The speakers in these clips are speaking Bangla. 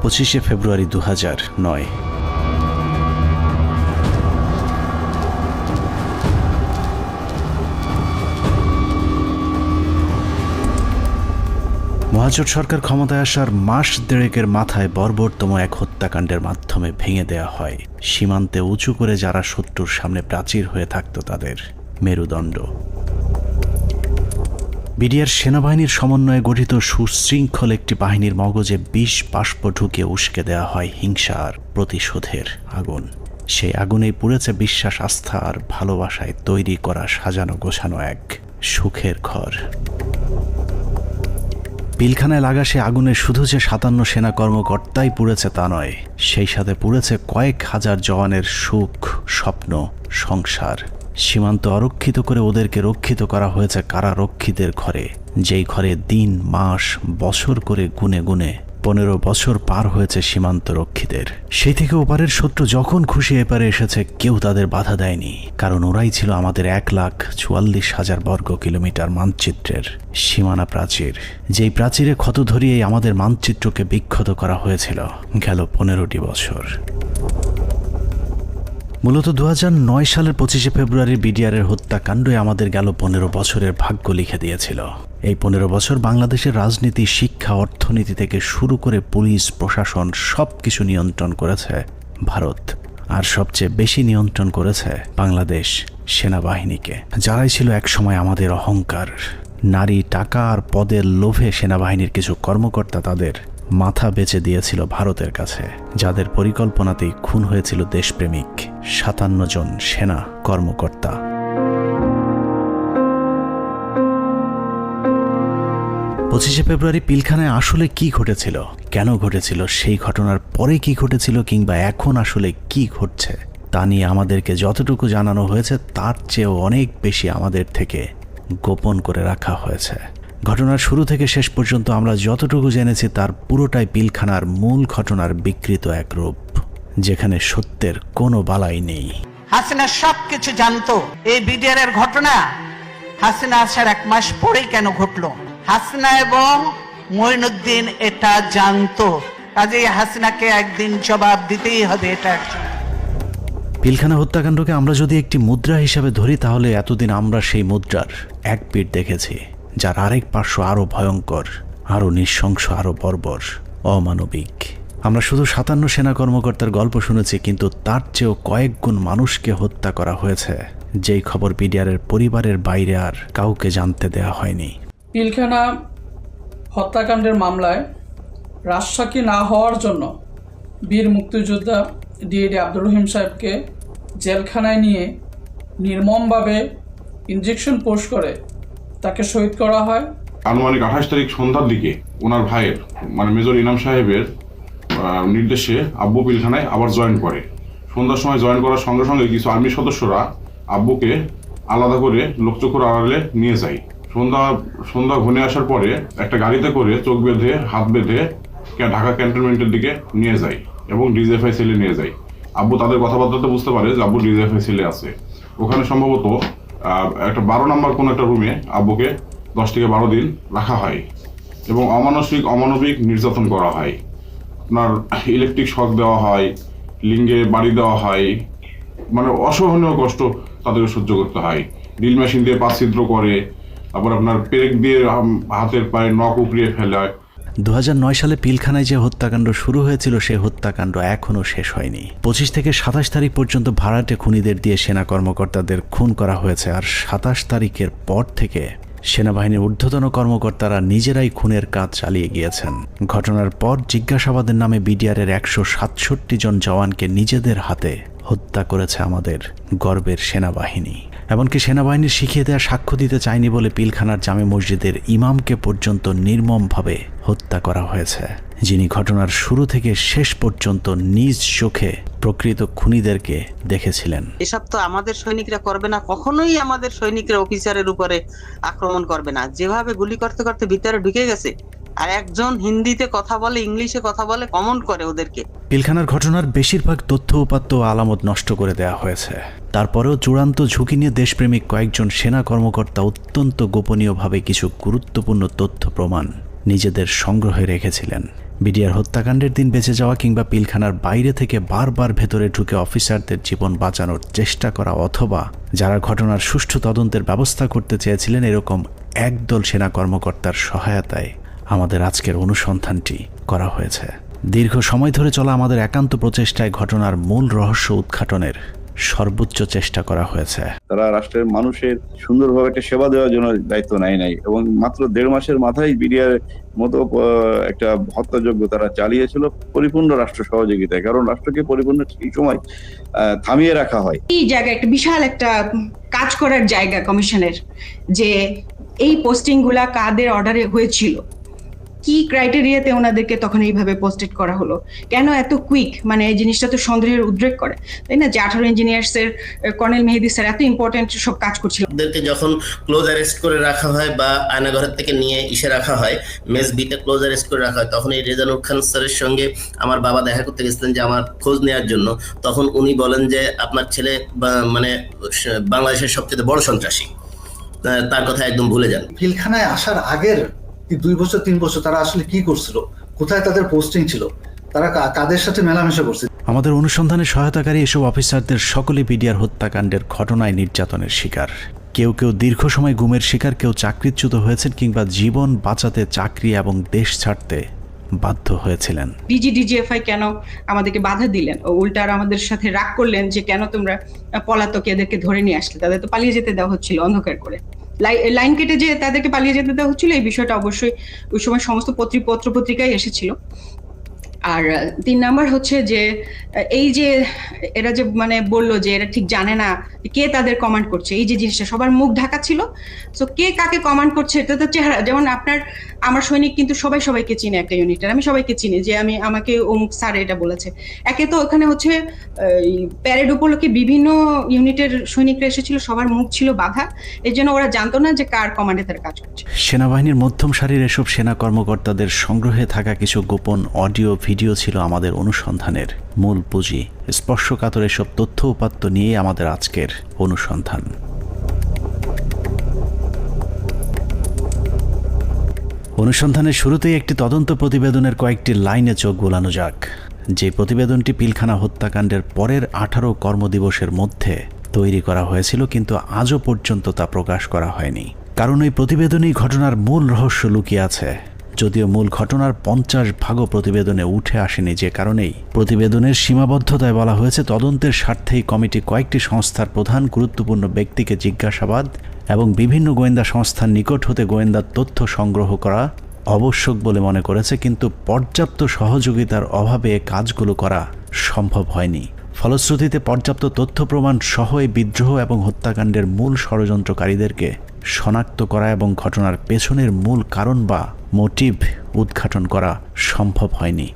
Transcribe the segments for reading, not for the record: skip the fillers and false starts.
25শে ফেব্রুয়ারি 2009। মহাজোট সরকার ক্ষমতায় আসার মাস দেড়েকের মাথায় বর্বরতম এক হত্যাকাণ্ডের মাধ্যমে ভেঙে দেয়া হয় সীমান্তে উঁচু করে যারা শত্রুর সামনে প্রাচীর হয়ে থাকত তাদের মেরুদণ্ড। বিডিআর সেনাবাহিনীর সমন্বয়ে গঠিত সুশৃঙ্খল একটি বাহিনীর মগজে বিষ বাষ্প ঢুকিয়ে উস্কে দেওয়া হয় হিংসা আর প্রতিশোধের আগুন। সেই আগুনেই পুড়েছে বিশ্বাস, আস্থা আর ভালোবাসায় তৈরি করা সাজানো গোছানো এক সুখের ঘর। পিলখানায় লাগা সে আগুনে শুধু যে 57 সেনা কর্মকর্তাই পুড়েছে তা নয়, সেই সাথে পুড়েছে কয়েক হাজার জওয়ানের সুখ, স্বপ্ন, সংসার। সীমান্ত অরক্ষিত করে ওদেরকে রক্ষিত করা হয়েছে কারারক্ষীদের ঘরে, যেই ঘরে দিন, মাস, বছর করে গুনে গুনে 15 বছর পার হয়েছে সীমান্ত রক্ষীদের। সেই থেকে ওপারের শত্রু যখন খুশি এপারে এসেছে কেউ তাদের বাধা দেয়নি, কারণ ওরাই ছিল আমাদের 1,44,000 বর্গ কিলোমিটার মানচিত্রের সীমানা প্রাচীর, যেই প্রাচীরে ক্ষত ধরিয়েই আমাদের মানচিত্রকে বিক্ষত করা হয়েছিল গেল 15টি বছর। মূলত 2009 সালের 25শে ফেব্রুয়ারি বিডিআরের হত্যাকাণ্ডই আমাদের গেল 15 বছরের ভাগ্য লিখে দিয়েছিল। এই 15 বছর বাংলাদেশের রাজনীতি, শিক্ষা, অর্থনীতি থেকে শুরু করে পুলিশ, প্রশাসন সবকিছু নিয়ন্ত্রণ করেছে ভারত, আর সবচেয়ে বেশি নিয়ন্ত্রণ করেছে বাংলাদেশ সেনাবাহিনীকে, যারাই ছিল একসময় আমাদের অহংকার। নারী, টাকা আর পদের লোভে সেনাবাহিনীর কিছু কর্মকর্তা তাদের মাথা বেচে দিয়েছিল ভারতের কাছে, যাদের পরিকল্পনাতেই খুন হয়েছিল দেশপ্রেমিক 57 জন সেনা কর্মকর্তা। পঁচিশে ফেব্রুয়ারি পিলখানায় আসলে কি ঘটেছিল, কেন ঘটেছিল, সেই ঘটনার পরে কি ঘটেছিল, কিংবা এখন আসলে কি ঘটছে তা নিয়ে আমাদেরকে যতটুকু জানানো হয়েছে তার চেয়েও অনেক বেশি আমাদের থেকে গোপন করে রাখা হয়েছে। ঘটনার শুরু থেকে শেষ পর্যন্ত আমরা যতটুকু জেনেছি তার পুরোটাই পিলখানার মূল ঘটনার বিকৃত এক রূপ, যেখানে সত্যের কোনো বালাই নেই। হাসিনা সবকিছু জানতো। এই বিডিআর এর ঘটনা হাসিনা আসার 1 মাস পরেই কেন ঘটলো, হাসিনা এবং মঈনুদ্দিন এটা জানতো। কাজেই হাসিনাকে একদিন জবাব দিতেই হবে এটা। পিলখানা হত্যাকাণ্ডকে আমরা যদি একটি মুদ্রা হিসাবে ধরি তাহলে এতদিন আমরা সেই মুদ্রার এক পিঠ দেখেছি, যার আরেক পার্শ্ব আরো ভয়ঙ্কর, আরো নৃশংস, আরো বর্বর, অমানবিক। আমরা শুধু 57 সেনা কর্মকর্তার গল্প শুনেছি, কিন্তু তার চেয়েও কয়েক গুণ মানুষকে হত্যা করা হয়েছে, যেই খবর বিডিআরের পরিবারের বাইরে আর কাউকে জানতে দেয়া হয়নি। পিলখানা হত্যাকাণ্ডের মামলায় রাজসাক্ষী না হওয়ার জন্য বীর মুক্তিযোদ্ধা ডিএডি আব্দুর রহিম সাহেবকে জেলখানায় নিয়ে নির্মমভাবে ইনজেকশন পোস্ট করে তাকে শহীদ করা হয়। আনুমানিক 28 তারিখ সন্ধ্যার দিকে ওনার ভাইয়ের মানে মেজর ইনাম সাহেবের নির্দেশে আব্বু পিলখানায় আবার জয়েন করে। সন্ধ্যার সময় জয়েন করার সঙ্গে সঙ্গে কিছু আর্মি সদস্যরা আব্বুকে আলাদা করে লোকচক্ষুর আড়ালে নিয়ে যায়। সন্ধ্যা ঘনিয়ে আসার পরে একটা গাড়িতে করে চোখ বেঁধে, হাত বেঁধে ঢাকা ক্যান্টনমেন্টের দিকে নিয়ে যায় এবং ডিজিএফআই সেলে নিয়ে যায়। আব্বু তাদের কথাবার্তাতে বুঝতে পারে যে আব্বু ডিজিএফআই সেলে আছে। ওখানে সম্ভবত একটা 12 নম্বর কোনো একটা রুমে আব্বুকে 10 থেকে 12 দিন রাখা হয় এবং অমানবিক নির্যাতন করা হয়। আপনার ইলেকট্রিক শক দেওয়া হয়, লিঙ্গে বাড়ি দেওয়া হয়, মানে অসহনীয় কষ্ট তাদেরকে সহ্য করতে হয়। ড্রিল মেশিন দিয়ে পা ছিদ্র করে, তারপর আপনার পেরেক দিয়ে হাতের পায়ে নখ উপড়িয়ে ফেলায়। 2009 সালে পিলখানায় যে হত্যাকাণ্ড শুরু হয়েছিল সেই হত্যাকাণ্ড এখনও শেষ হয়নি। 25 থেকে 27 তারিখ পর্যন্ত ভাড়াটে খুনিদের দিয়ে সেনা কর্মকর্তাদের খুন করা হয়েছে, আর 27 তারিখের পর থেকে সেনাবাহিনীর ঊর্ধ্বতন কর্মকর্তারা নিজেরাই খুনের কাজ চালিয়ে গিয়েছেন। ঘটনার পর জিজ্ঞাসাবাদের নামে বিডিআরের 167 জন জওয়ানকে নিজেদের হাতে হত্যা করেছে আমাদের গর্বের সেনাবাহিনী। এমনকি সেনাবাহিনীর শিখিয়ে দেওয়া সাক্ষ্য দিতে চায়নি বলে পিলখানার জামে মসজিদের ইমামকে পর্যন্ত নির্মমভাবে হত্যা করা হয়েছে, যিনি ঘটনার শুরু থেকে শেষ পর্যন্ত নিজ চোখে প্রকৃত খুনিদেরকে দেখেছিলেন। এসব তো আমাদের সৈনিকরা করবে না, কখনোই আমাদের সৈনিকরা অফিসারের উপরে আক্রমণ করবে না। যেভাবে গুলি করতে করতে ভিতরে ঢুকে গেছে, আর একজন হিন্দিতে কথা বলে, ইংলিশে কথা বলে, কমেন্ট করে ওদেরকে। পিলখানার ঘটনার বেশিরভাগ তথ্য উপাত্ত আলামত নষ্ট করে দেওয়া হয়েছে। তারপরেও চূড়ান্ত ঝুঁকি নিয়ে দেশপ্রেমিক কয়েকজন সেনা কর্মকর্তা অত্যন্ত গোপনীয়ভাবে কিছু গুরুত্বপূর্ণ তথ্য প্রমাণ নিজেদের সংগ্রহে রেখেছিলেন। বিডিআর হত্যাকাণ্ডের দিন বেঁচে যাওয়া কিংবা পিলখানার বাইরে থেকে বারবার ভেতরে ঢুকে অফিসারদের জীবন বাঁচানোর চেষ্টা করা, অথবা যারা ঘটনার সুষ্ঠু তদন্তের ব্যবস্থা করতে চেয়েছিলেন, এরকম একদল সেনা কর্মকর্তার সহায়তায় আমাদের আজকের অনুসন্ধানটি করা হয়েছে। দীর্ঘ সময় ধরে চলা আমাদের একান্ত প্রচেষ্টায় ঘটনার মূল রহস্য উদ্ঘাটনের সর্বোচ্চ চেষ্টা করা হয়েছে। তারা রাষ্ট্রের মানুষের সুন্দরভাবে একটা সেবা দেওয়ার জন্য দায়িত্ব নাই এবং মাত্র 1.5 মাসের মাথায় বিডিআর মতো একটা হত্যাযজ্ঞ তারা চালিয়েছিল পরিপূর্ণ রাষ্ট্র সহযোগিতায়। কারণ রাষ্ট্রকে পরিপূর্ণ এই সময় থামিয়ে রাখা হয়। এই জায়গায় একটা বিশাল একটা কাজ করার জায়গা কমিশনের, যে এই পোস্টিং গুলা কাদের অর্ডারে হয়েছিল, কি ক্রাইটেরিয়াতে ওনাদেরকে তখন এইভাবে পোস্টেড করা হলো, কেন এত কুইক, মানে এই জিনিসটা তো সন্দেহের উদ্রেক করে, তাই না? যে 18 ইঞ্জিনিয়ার্স এর কর্নেল মেহেদী স্যার এত ইম্পর্টেন্ট সব কাজ করছিল, ওদেরকে যখন ক্লোজ অ্যারেস্ট করে রাখা হয় বা আয়নাঘর থেকে নিয়ে ইসে রাখা হয়, মেস বিতে ক্লোজ অ্যারেস্ট করে রাখা হয়, তখন এই রেজানুর খান স্যারের সঙ্গে আমার বাবা দেখা করতে গেছিলেন যে আমার খোঁজ নেওয়ার জন্য। তখন উনি বলেন যে আপনার ছেলে মানে বাংলাদেশের সবচেয়ে বড় সন্ত্রাসী, তার কথা একদম ভুলে যান। পিলখানায় আসার আগের 2 বছর 3 বছর তারা আসলে কি করছিল, কোথায় তাদের পোস্টিং ছিল, তারা কাদের সাথে মেলামেশা করছে। আমাদের অনুসন্ধানে সহায়তাকারী এসব অফিসারদের সকলে বিডিআর হত্যাকাণ্ডের ঘটনায় নির্যাতনের শিকার। কেউ কেউ দীর্ঘ সময় গুমের শিকার, কেউ চাকরিচ্যুত হয়েছেন কিংবা জীবন বাঁচাতে চাকরি এবং দেশ ছাড়তে বাধ্য হয়েছিলেন। ডিজিএফআই কেন আমাদেরকে বাধা দিলেন, ও উল্টা আর আমাদের সাথে রাগ করলেন যে কেন তোমরা পলাতক এদেরকে ধরে নিয়ে আসলে, তাদের তো পালিয়ে যেতে দেওয়া হচ্ছিল অন্ধকার করে, লাইন কেটে যে তাদেরকে পালিয়ে যেতে দেওয়া হচ্ছিল। এই বিষয়টা অবশ্যই ওই সময় সমস্ত পত্রিকায় এসেছিল। আর 3 নাম্বার হচ্ছে যে এই যে এরা যে মানে বললো যে এরা ঠিক জানে না কে তাদের কমান্ড করছে, এই যে জিনিসটা সবার মুখ ঢাকা ছিল। সো কে কাকে কমান্ড করছে এটা তো চেহারা, যেমন আমার সৈনিক কিন্তু সবাইকে চিনে একটা ইউনিটের, আমি সবাইকে চিনি যে আমাকে অমুক স্যার এটা বলেছে। একে তো ওখানে হচ্ছে প্যারেড উপলক্ষে বিভিন্ন ইউনিটের সৈনিকরা এসেছিল, সবার মুখ ছিল বাধা, এই জন্য ওরা জানতো না যে কার কমান্ডে তারা কাজ করছে। সেনাবাহিনীর মধ্যম সারির এসব সেনা কর্মকর্তাদের সংগ্রহে থাকা কিছু গোপন অডিও ভিডিও ছিল আমাদের অনুসন্ধানের মূল পুঁজি। স্পর্শকাতর এসব তথ্য উপাত্ত নিয়ে আমাদের আজকের অনুসন্ধান। অনুসন্ধানের শুরুতেই একটি তদন্ত প্রতিবেদনের কয়েকটি লাইনে চোখ বোলানো যাক। যে প্রতিবেদনটি পিলখানা হত্যাকাণ্ডের পরের 18 কর্মদিবসের মধ্যে তৈরি করা হয়েছিল, কিন্তু আজও পর্যন্ত তা প্রকাশ করা হয়নি। কারণ এই প্রতিবেদনেই ঘটনার মূল রহস্য লুকিয়ে আছে। যদিও মূল ঘটনার 50 ভাগও প্রতিবেদনে উঠে আসেনি, যে কারণেই প্রতিবেদনের সীমাবদ্ধতায় বলা হয়েছে তদন্তের স্বার্থেই কমিটি কয়েকটি সংস্থার প্রধান গুরুত্বপূর্ণ ব্যক্তিকে জিজ্ঞাসাবাদ এবং বিভিন্ন গোয়েন্দা সংস্থার নিকট হতে গোয়েন্দা তথ্য সংগ্রহ করা আবশ্যক বলে মনে করেছে, কিন্তু পর্যাপ্ত সহযোগিতার অভাবে কাজগুলো করা সম্ভব হয়নি। ফলশ্রুতিতে পর্যাপ্ত তথ্য প্রমাণ সহ এই বিদ্রোহ এবং হত্যাকাণ্ডের মূল ষড়যন্ত্রকারীদেরকে শনাক্ত করা এবং ঘটনার পেছনের মূল কারণ বা মোটিভ উদ্ঘাটন করা সম্ভব হয়নি।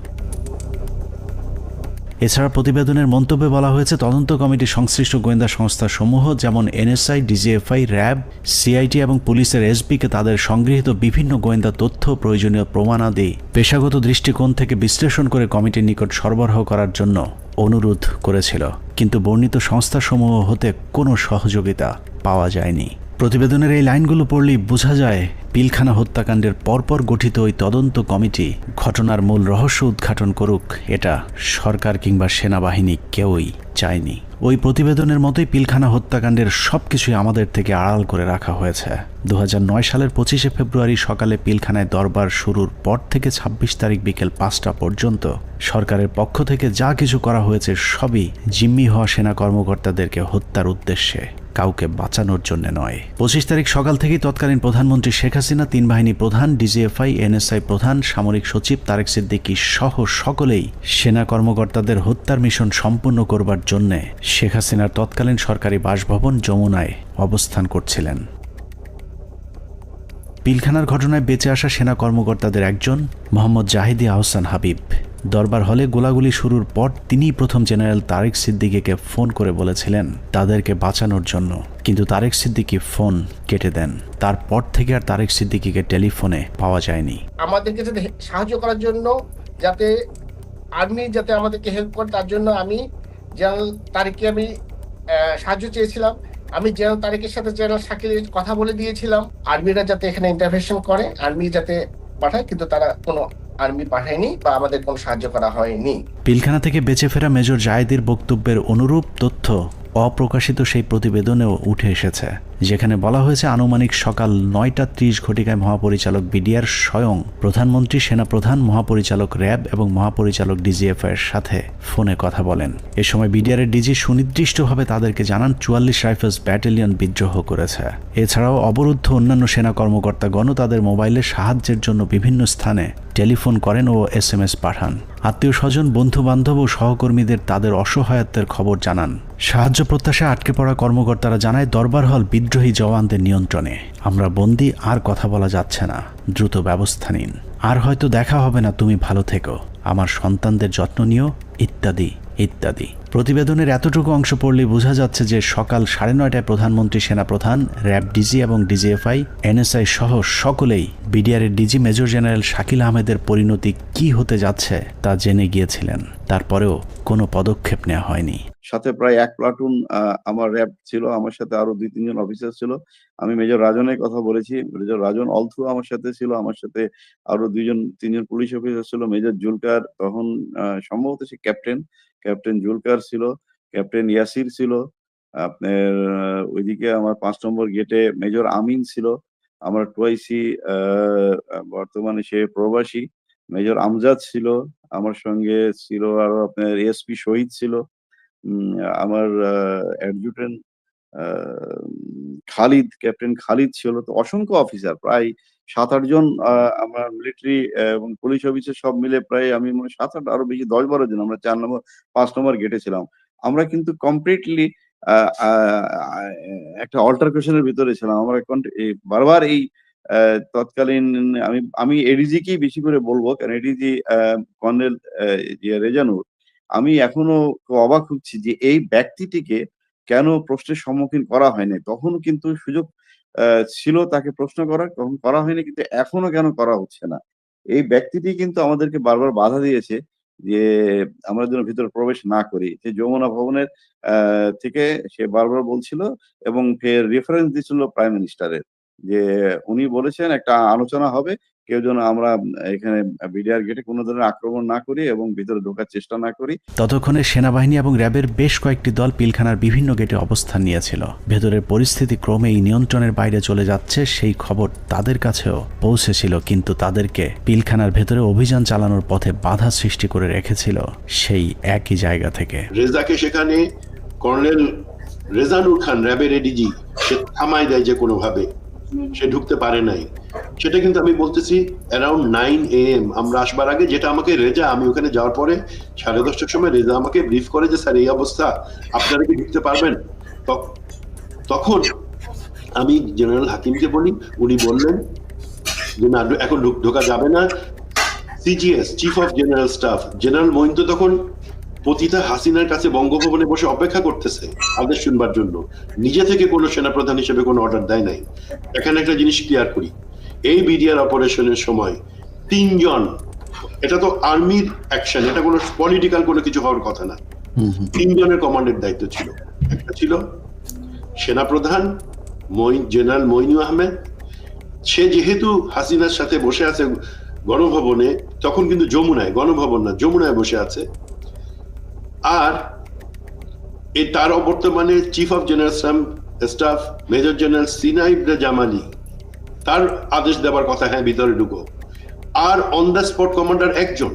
এছাড়া প্রতিবেদনের মন্তব্যে বলা হয়েছে তদন্ত কমিটি সংশ্লিষ্ট গোয়েন্দা সংস্থা সমূহ যেমন এনএসআই, ডিজিএফআই, র্যাব, সিআইটি এবং পুলিশের এসবিকে তাদের সংগৃহীত বিভিন্ন গোয়েন্দা তথ্য প্রয়োজনীয় প্রমাণাদি পেশাগত দৃষ্টিকোণ থেকে বিশ্লেষণ করে কমিটির নিকট সরবরাহ করার জন্য অনুরোধ করেছিল, কিন্তু বর্ণিত সংস্থাসমূহ হতে কোনো সহযোগিতা পাওয়া যায়নি। প্রতিবেদনের এই লাইনগুলো পড়লেই বোঝা যায় পিলখানা হত্যাকাণ্ডের পরপর গঠিত ওই তদন্ত কমিটি ঘটনার মূল রহস্য উদ্ঘাটন করুক, এটা সরকার কিংবা সেনাবাহিনী কেউই চায়নি। ওই প্রতিবেদনের মতোই পিলখানা হত্যাকাণ্ডের সবকিছুই আমাদের থেকে আড়াল করে রাখা হয়েছে। 2009 সালের 25শে ফেব্রুয়ারি সকালে পিলখানায় দরবার শুরুর পর থেকে 26 তারিখ বিকেল 5টা পর্যন্ত সরকারের পক্ষ থেকে যা কিছু করা হয়েছে সবই জিম্মি হওয়া সেনা কর্মকর্তাদেরকে হত্যার উদ্দেশ্যে, কাউকে বাঁচানোর জন্য নয়। 25 তারিখ সকাল থেকেই তৎকালীন প্রধানমন্ত্রী শেখ হাসিনা, 3 বাহিনী প্রধান, ডিজিএফআই, এনএসআই প্রধান, সামরিক সচিব তারেক সিদ্দিকী সহ সকলেই সেনা কর্মকর্তাদের হত্যার মিশন সম্পূর্ণ করবার জন্যে শেখ হাসিনার তৎকালীন সরকারি বাসভবন যমুনায় অবস্থান করছিলেন। পিলখানার ঘটনায় বেঁচে আসা সেনা কর্মকর্তাদের একজন মোহাম্মদ জাহিদি আহসান হাবিব দরবার হলে গোলাগুলি শুরুর পর তিনিই প্রথম জেনারেল তারেক সিদ্দিকীকে ফোন করে বলেছিলেন তাদেরকে বাঁচানোর জন্য, কিন্তু তারেক সিদ্দিকী ফোন কেটে দেন। তারপর থেকে আর তারেক সিদ্দিকীকে টেলিফোনে পাওয়া যায়নি। আমাদেরকে যাতে সাহায্য করার জন্য, যাতে আর্মি যাতে আমাদেরকে হেল্প করে, তার জন্য আমি জেনারেল তারেককে আমি সাহায্য চেয়েছিলাম। আমি জেনারেল তারেকের সাথে জেনারেল শাকিলের কথা বলে দিয়েছিলাম আর্মিরা যাতে এখানে ইন্টারভেনশন করে, আর্মি যাতে পাঠায়, কিন্তু তারা কোনো আর্মি পাঠায়নি বা আমাদের কোনো সাহায্য করা হয়নি। পিলখানা থেকে বেঁচে ফেরা মেজর জায়েদের বক্তব্যের অনুরূপ তথ্য অপ্রকাশিত সেই প্রতিবেদনেও উঠে এসেছে, যেখানে বলা হয়েছে আনুমানিক সকাল 9:30 ঘটিকায় মহাপরিচালক বিডিআর স্বয়ং প্রধানমন্ত্রী, সেনাপ্রধান, মহাপরিচালক র্যাব এবং মহাপরিচালক ডিজিএফআই এর সাথে ফোনে কথা বলেন। এ সময় বিডিআরের ডিজি সুনির্দিষ্টভাবে তাদেরকে জানান 44 রাইফেলস ব্যাটালিয়ন বিদ্রোহ করেছে। এছাড়াও অবরুদ্ধ অন্যান্য সেনা কর্মকর্তাগণও তাদের মোবাইলে সাহায্যের জন্য বিভিন্ন স্থানে টেলিফোন করেন ও SMS পাঠান। আত্মীয় স্বজন, বন্ধু বান্ধব ও সহকর্মীদের তাদের অসহায়ত্বের খবর জানান। সাহায্য প্রত্যাশায় আটকে পড়া কর্মকর্তারা জানায় দরবার হল বিদ্রোহী জওয়ানদের নিয়ন্ত্রণে। আমরা বন্দী, আর কথা বলা যাচ্ছে না, দ্রুত ব্যবস্থা নিন, আর হয়তো দেখা হবে না, তুমি ভালো থেকো, আমার সন্তানদের যত্ন নিও, ইত্যাদি ইত্যাদি। প্রতিবেদনের এতটুকু অংশ পড়লেই বোঝা যাচ্ছে যে সকাল 9:30টায় প্রধানমন্ত্রী, সেনাপ্রধান, র্যাব ডিজি এবং ডিজিএফআই, NSI সহ সকলেই বিডিআরের ডিজি মেজর জেনারেল শাকিল আহমেদের পরিণতি কি হতে যাচ্ছে তা জেনে গিয়েছিলেন। তারপরেও কোনো পদক্ষেপ নেওয়া হয়নি। সাথে প্রায় 1 প্লাটুন আমার র্যাব ছিল, আমার সাথে আরো 2-3 জন অফিসার ছিল। আমি মেজর রাজনের কথা বলেছি, মেজর রাজন অলথু আমার সাথে ছিল, আমার সাথে আরো 2-3 জন পুলিশ অফিসার ছিল। মেজর জুলকার তখন সম্ভবত সে ক্যাপ্টেন জুলকার ছিল, ক্যাপ্টেন ইয়াসির ছিল। আপনার ওইদিকে আমার 5 নম্বর গেটে মেজর আমিন ছিল, আমার টুয়াইসি বর্তমানে সে প্রবাসী মেজর আমজাদ ছিল, আমার সঙ্গে ছিল আরো আপনার এসপি শহীদ ছিল, আমার অ্যাডজুটেন্ট খালিদ, ক্যাপ্টেন খালিদ ছিল। তো অসংখ্য অফিসার, প্রায় 7-8 জন আমার মিলিটারি এবং পুলিশ অফিসার সব মিলে প্রায় আমি মনে হয় 7-8 আরো বেশি 10-12 জন আমরা 5 নম্বর গেটে ছিলাম। আমরা কিন্তু কমপ্লিটলি একটা অল্টারকেশনের ভিতরে ছিলাম। আমরা বারবার এই তৎকালীন আমি এডিজিকেই বেশি করে বলবো, কারণ এডিজি কর্নেল রেজানুর, আমি এখনো অবাক হচ্ছি যে এই ব্যক্তিটিকে কেন প্রশ্নের সম্মুখীন করা হয়নি। তখন কিন্তু সুযোগ ছিল তাকে প্রশ্ন করার, তখন করা হয়নি, কিন্তু এখনো কেন করা হচ্ছে না। এই ব্যক্তিটি কিন্তু আমাদেরকে বারবার বাধা দিয়েছে যে আমরা যেন ভিতরে প্রবেশ না করি। যে যমুনা ভবনের থেকে সে বারবার বলছিল এবং ফের রেফারেন্স দিয়েছিল প্রাইম মিনিস্টারের, যে উনি বলেছেন একটা আলোচনা হবে, কেউ যেন আমরা এখানে বিডিআর গেটে কোনো ধরনের আক্রমণ না করি এবং ভিতরে ঢোকার চেষ্টা না করি। ততক্ষণে সেনাবাহিনী এবং র্যাবের বেশ কয়েকটি দল পিলখানার বিভিন্ন গেটে অবস্থান নিয়েছিল। ভেতরের পরিস্থিতি ক্রমেই নিয়ন্ত্রণের বাইরে চলে যাচ্ছে সেই খবর তাদের কাছেও পৌঁছেছিল, কিন্তু তাদেরকে পিলখানার ভেতরে অভিযান চালানোর পথে বাধা সৃষ্টি করে রেখেছিল সেই একই জায়গা থেকে। রেজাকে সেখানে কর্নেল রেজানুর খান, র্যাবের এডিজি, সে থামায় দেয় যে কোনোভাবে, সে ঢুকতে পারে নাই। সেটা কিন্তু আমি বলতেছি অ্যারাউন্ড 9 AM আমরা আসবার আগে, যেটা আমাকে রেজা, আমি ওখানে যাওয়ার পরে 10:30টার সময় রেজা আমাকে ব্রিফ করে যে স্যার এই অবস্থা, আপনারা কি ঢুকতে পারবেন? তখন আমি জেনারেল হাকিমকে বলি, উনি বললেন যে না, এখন ঢোকা যাবে না। CGS, chief of general staff, general Moin তো তখন পতিতা হাসিনার কাছে বঙ্গভবনে বসে অপেক্ষা করতেছে আদেশ শুনবার জন্য, নিজে থেকে কোনো সেনাপ্রধান হিসেবে কোনো অর্ডার দেয় নাই। এখানে একটা জিনিস ক্লিয়ার করি, এই বিডিআর অপারেশনের সময় 3 জন, এটা তো আর্মির অ্যাকশন, এটা কোনো পলিটিক্যাল কোনো কিছু হওয়ার কথা না, 3 জনের কমান্ডের দায়িত্ব ছিল। একটা ছিল সেনাপ্রধান জেনারেল মইনু আহমেদ, সে যেহেতু হাসিনার সাথে বসে আছে গণভবনে, তখন কিন্তু যমুনায়, গণভবন না যমুনায় বসে আছে। আর তার বর্তমানে chief of general staff major general সিনাইব জামালি, তার আদেশ দেওয়ার কথা, হ্যাঁ ভিতরে ঢুকো। আর অন দ্য স্পট কমান্ডার একজন।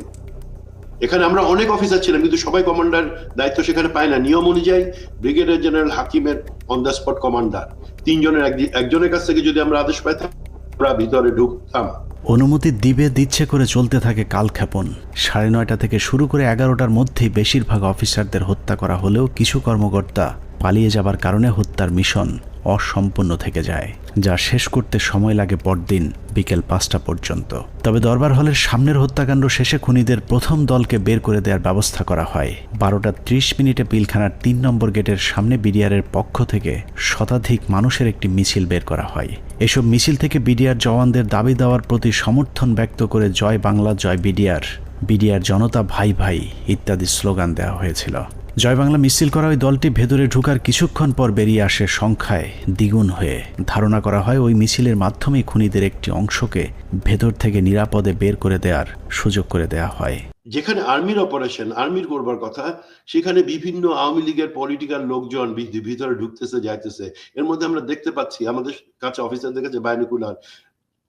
এখানে আমরা অনেক অফিসার ছিলাম, কিন্তু সবাই কমান্ডার দায়িত্ব সেখানে পায় না। নিয়ম অনুযায়ী ব্রিগেডিয়ার জেনারেল হাকিমের অন দ্য স্পট কমান্ডার, 3 জনের একজনের কাছ থেকে যদি আমরা আদেশ পাইতাম, আমরা ভিতরে ঢুকতাম। অনুমতি দিচ্ছে করে চলতে থাকে কালক্ষেপণ। 9:30 থেকে শুরু করে 11টার মধ্যেই বেশিরভাগ অফিসারদের হত্যা করা হলেও কিছু কর্মকর্তা পালিয়ে যাবার কারণে হত্যার মিশন অসম্পূর্ণ থেকে যায়, যা শেষ করতে সময় লাগে পরদিন বিকেল 5টা পর্যন্ত। তবে দরবার হলের সামনের হত্যাকাণ্ড শেষে খুনিদের প্রথম দলকে বের করে দেওয়ার ব্যবস্থা করা হয়। 12:30 পিলখানার 3 নম্বর গেটের সামনে বিডিআরের পক্ষ থেকে শতাধিক মানুষের একটি মিছিল বের করা হয়। এসব মিছিল থেকে বিডিআর জওয়ানদের দাবি দেওয়ার প্রতি সমর্থন ব্যক্ত করে জয় বাংলা, জয় বিডিআর, বিডিআর জনতা ভাই ভাই ইত্যাদি স্লোগান দেওয়া হয়েছিল। জয় বাংলা মিছিল করা ওই দলটি ভেতরে ঢুকার কিছুক্ষণ পর বেরিয়ে আসে সংখ্যায় দ্বিগুণ হয়ে। ধারণা করা হয় ওই মিছিলের মাধ্যমেই খুনিদের একটি অংশকে ভেতর থেকে নিরাপদে বের করে দেওয়ার সুযোগ করে দেওয়া হয়। যেখানে আর্মির অপারেশন, আর্মির করবার কথা, সেখানে বিভিন্ন আওয়ামী লীগের পলিটিক্যাল লোকজন ভিতরে ঢুকতেছে যাইতেছে। এর মধ্যে আমরা দেখতে পাচ্ছি আমাদের কাছে অফিসারদের কাছে বাইনকুলার,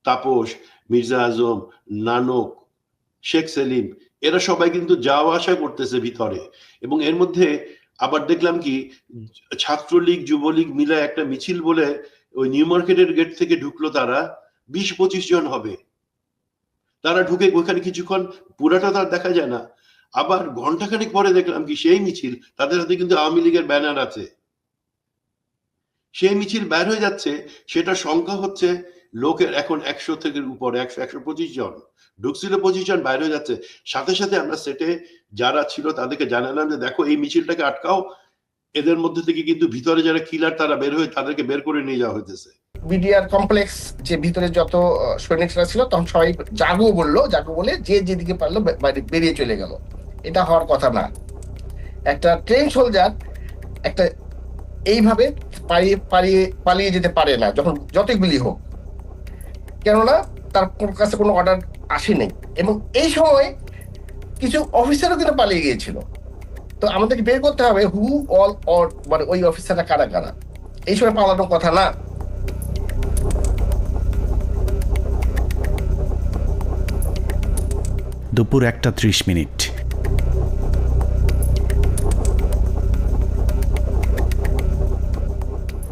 তাপস, মির্জা আজম, নানক, শেখ সেলিম, এরা সবাই কিন্তু যাওয়া আসা করতেছে ভিতরে। এবং এর মধ্যে আবার দেখলাম কি ছাত্রলীগ যুবলীগ মিলে একটা মিছিল বলে ওই নিউ মার্কেটের গেট থেকে ঢুকলো, তারা 20-25 জন হবে। তারা ঢুকে ওইখানে কিছুক্ষণ, পুরাটা তার দেখা যায় না। আবার ঘন্টাখানেক পরে দেখলাম কি সেই মিছিল, তাদের হাতে কিন্তু আওয়ামী লীগের ব্যানার আছে। সেই মিছিল বের হয়ে যাচ্ছে, সেটা সংখ্যা হচ্ছে লোকের এখন 100 থেকে উপরে, 100-125 জন ঢুকছিল, 25 জন বাইরে হয়ে যাচ্ছে। সাথে সাথে আমরা সেটে যারা ছিল তাদেরকে জানালাম যে দেখো এই মিছিলটাকে আটকাও, এদের মধ্যে থেকে কিন্তু ভিতরে যারা কিলার তারা বের হয়ে তাদেরকে বের করে নিয়ে যাওয়া হইতেছে। বিডিআর কমপ্লেক্স যে ভিতরে যত সৈনিকরা ছিল তখন সবাই জাগো বললো, জাগো বলে যে যেদিকে পারলো বেরিয়ে চলে গেল। এটা হওয়ার কথা না। একটা ট্রেন সোলজার একটা এইভাবে পালিয়ে যেতে পারে না, যখন যতই গুলি হোক, কেননা তার কাছে কোনো অর্ডার আসেনি। এবং এই সময় কিছু অফিসারও কিন্তু পালিয়ে গিয়েছিল। তো আমাদেরকে বের করতে হবে হু অল অর, মানে ওই অফিসাররা কারা কারা। এই সময় পালানোর কথা না। দুপুর 1:30।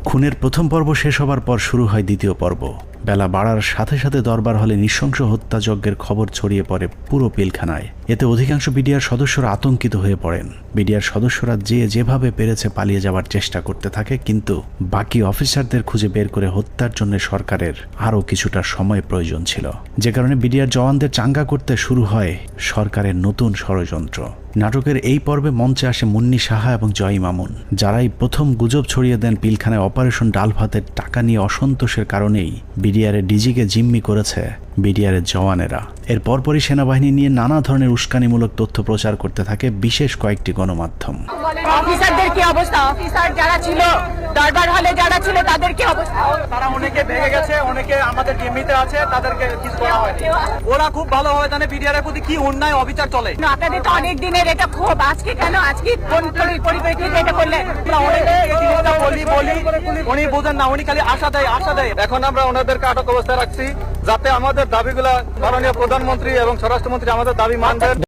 খুনের প্রথম পর্ব শেষ হবার পর শুরু হয় দ্বিতীয় পর্ব। বেলা বাড়ার সাথে সাথে দরবার হলে নৃশংস হত্যাযজ্ঞের খবর ছড়িয়ে পড়ে পুরো পিলখানায়। এতে অধিকাংশ বিডিআর সদস্যরা আতঙ্কিত হয়ে পড়েন। বিডিআর সদস্যরা যেভাবে পেরেছে পালিয়ে যাওয়ার চেষ্টা করতে থাকে, কিন্তু বাকি অফিসারদের খুঁজে বের করে হত্যার জন্য সরকারের আরও কিছুটা সময় প্রয়োজন ছিল, যে কারণে বিডিআর জওয়ানদের চাঙ্গা করতে শুরু হয় সরকারের নতুন ষড়যন্ত্র। নাটকের এই পর্বে মঞ্চে আসে মুন্নি সাহা এবং জয় মামুন, যারাই প্রথম গুজব ছড়িয়ে দেন পিলখানায় অপারেশন ডাল ভাতের টাকা নিয়ে অসন্তোষের কারণেই বিডিআরের ডিজিকে জিম্মি করেছে বিডিআরের জওয়ানেরা। এর পরপরই সেনাবাহিনী নিয়ে নানা ধরনের উস্কানিমূলক তথ্য প্রচার করতে থাকে বিশেষ কয়েকটি গণমাধ্যম। অফিসারদের কি অবস্থা? অফিসার যারা ছিল দরবার হলে যারা ছিল তাদের কি অবস্থা? তারা অনেকে ভেঙে গেছে, অনেকে আমাদের জিম্মিতে আছে, তাদেরকে কিছু করা হয়নি। ওরা খুব ভালোভাবে জানে বিডিআর এর প্রতি কি অন্যায় অবিচার চলে। আপনাদের তো অনেক দিনের এটা ক্ষোভ, আজকে কেন, আজকে কোন পরিপ্রেক্ষিতে এটা করলেন? উনি বোঝেন না, উনি খালি আশা দেয়। এখন আমরা ওনাদেরকে আটক অবস্থায় রাখছি, যাতে আমাদের দাবিগুলা মাননীয় প্রধানমন্ত্রী এবং স্বরাষ্ট্রমন্ত্রী আমাদের দাবি মানবেন।